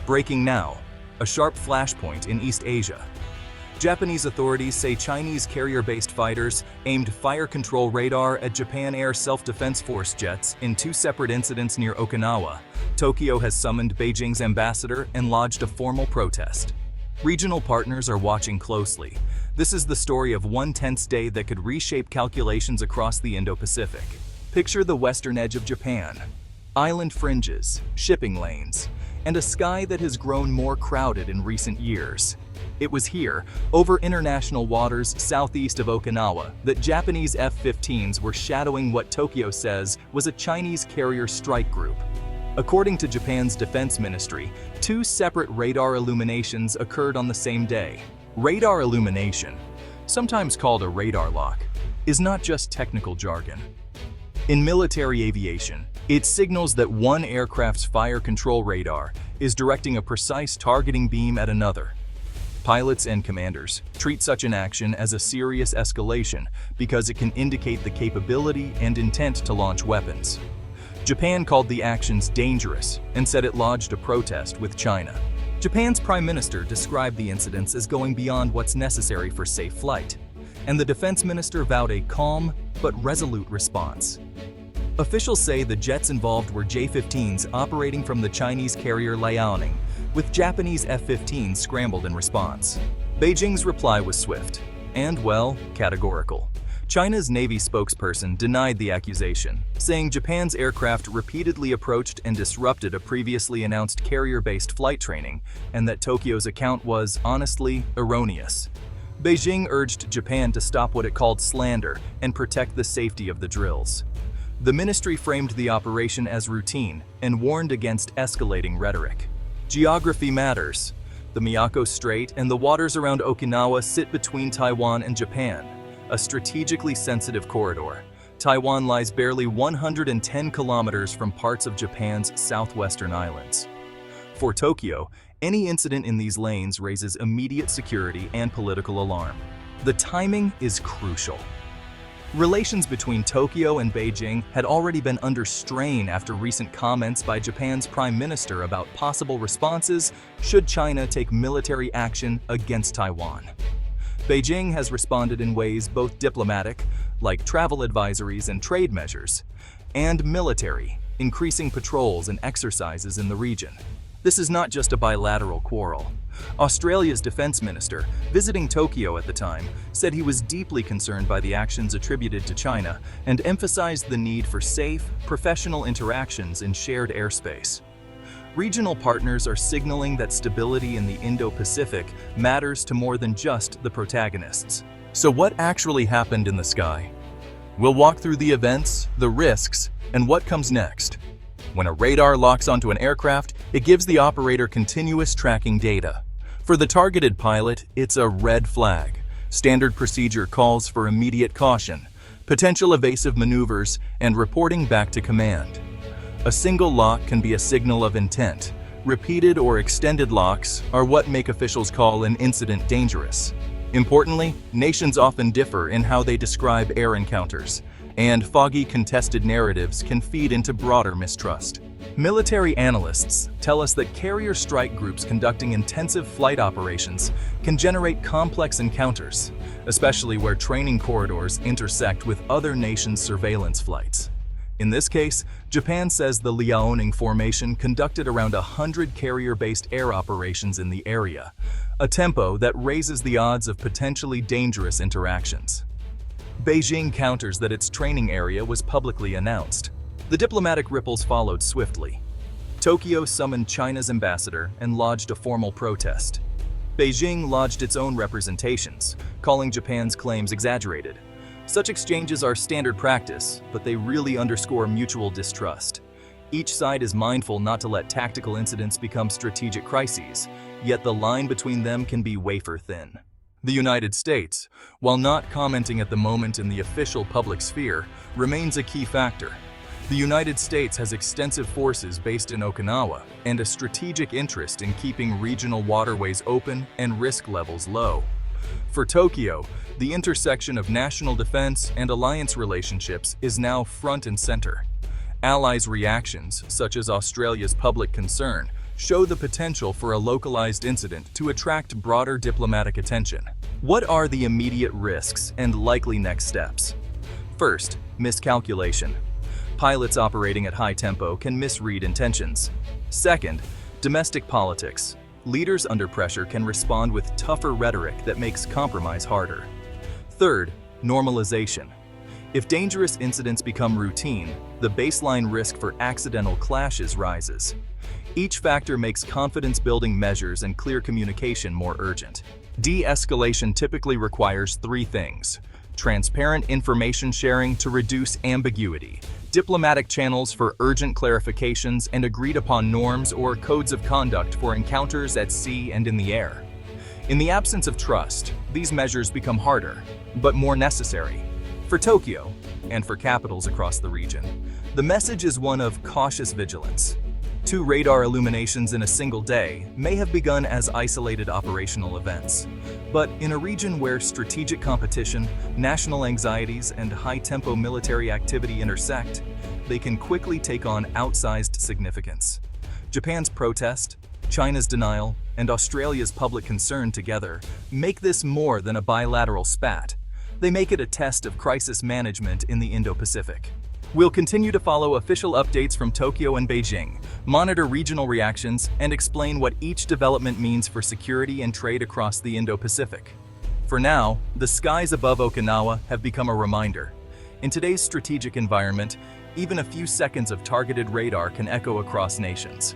Breaking now, a sharp flashpoint in East Asia. Japanese authorities say Chinese carrier-based fighters aimed fire control radar at Japan Air Self-Defense Force jets in two separate incidents near Okinawa. Tokyo has summoned Beijing's ambassador and lodged a formal protest. Regional partners are watching closely. This is the story of one tense day that could reshape calculations across the Indo-Pacific. Picture the western edge of Japan. Island fringes, shipping lanes, and a sky that has grown more crowded in recent years. It was here, over international waters southeast of Okinawa, that Japanese F-15s were shadowing what Tokyo says was a Chinese carrier strike group. According to Japan's defense ministry, two separate radar illuminations occurred on the same day. Radar illumination, sometimes called a radar lock, is not just technical jargon. In military aviation, it signals that one aircraft's fire control radar is directing a precise targeting beam at another. Pilots and commanders treat such an action as a serious escalation because it can indicate the capability and intent to launch weapons. Japan called the actions dangerous and said it lodged a protest with China. Japan's prime minister described the incidents as going beyond what's necessary for safe flight, and the defense minister vowed a calm but resolute response. Officials say the jets involved were J-15s operating from the Chinese carrier Liaoning, with Japanese F-15s scrambled in response. Beijing's reply was swift and, well, categorical. China's Navy spokesperson denied the accusation, saying Japan's aircraft repeatedly approached and disrupted a previously announced carrier-based flight training, and that Tokyo's account was, honestly, erroneous. Beijing urged Japan to stop what it called slander and protect the safety of the drills. The ministry framed the operation as routine and warned against escalating rhetoric. Geography matters. The Miyako Strait and the waters around Okinawa sit between Taiwan and Japan, a strategically sensitive corridor. Taiwan lies barely 110 kilometers from parts of Japan's southwestern islands. For Tokyo, any incident in these lanes raises immediate security and political alarm. The timing is crucial. Relations between Tokyo and Beijing had already been under strain after recent comments by Japan's prime minister about possible responses should China take military action against Taiwan. Beijing has responded in ways both diplomatic, like travel advisories and trade measures, and military, increasing patrols and exercises in the region. This is not just a bilateral quarrel. Australia's defense minister, visiting Tokyo at the time, said he was deeply concerned by the actions attributed to China and emphasized the need for safe, professional interactions in shared airspace. Regional partners are signaling that stability in the Indo-Pacific matters to more than just the protagonists. So what actually happened in the sky? We'll walk through the events, the risks, and what comes next. When a radar locks onto an aircraft, it gives the operator continuous tracking data. For the targeted pilot, it's a red flag. Standard procedure calls for immediate caution, potential evasive maneuvers, and reporting back to command. A single lock can be a signal of intent. Repeated or extended locks are what make officials call an incident dangerous. Importantly, nations often differ in how they describe air encounters, and foggy, contested narratives can feed into broader mistrust. Military analysts tell us that carrier strike groups conducting intensive flight operations can generate complex encounters, especially where training corridors intersect with other nations' surveillance flights. In this case, Japan says the Liaoning formation conducted around 100 carrier-based air operations in the area, a tempo that raises the odds of potentially dangerous interactions. Beijing counters that its training area was publicly announced. The diplomatic ripples followed swiftly. Tokyo summoned China's ambassador and lodged a formal protest. Beijing lodged its own representations, calling Japan's claims exaggerated. Such exchanges are standard practice, but they really underscore mutual distrust. Each side is mindful not to let tactical incidents become strategic crises, yet the line between them can be wafer thin. The United States, while not commenting at the moment in the official public sphere, remains a key factor. The United States has extensive forces based in Okinawa and a strategic interest in keeping regional waterways open and risk levels low. For Tokyo, the intersection of national defense and alliance relationships is now front and center. Allies' reactions, such as Australia's public concern, show the potential for a localized incident to attract broader diplomatic attention. What are the immediate risks and likely next steps? First, miscalculation. Pilots operating at high tempo can misread intentions. Second, domestic politics. Leaders under pressure can respond with tougher rhetoric that makes compromise harder. Third, normalization. If dangerous incidents become routine, the baseline risk for accidental clashes rises. Each factor makes confidence-building measures and clear communication more urgent. De-escalation typically requires three things: transparent information sharing to reduce ambiguity, diplomatic channels for urgent clarifications, and agreed-upon norms or codes of conduct for encounters at sea and in the air. In the absence of trust, these measures become harder, but more necessary. For Tokyo, and for capitals across the region, the message is one of cautious vigilance. 2 radar illuminations in a single day may have begun as isolated operational events, but in a region where strategic competition, national anxieties, and high-tempo military activity intersect, they can quickly take on outsized significance. Japan's protest, China's denial, and Australia's public concern together make this more than a bilateral spat. They make it a test of crisis management in the Indo-Pacific. We'll continue to follow official updates from Tokyo and Beijing, monitor regional reactions, and explain what each development means for security and trade across the Indo-Pacific. For now, the skies above Okinawa have become a reminder. In today's strategic environment, even a few seconds of targeted radar can echo across nations.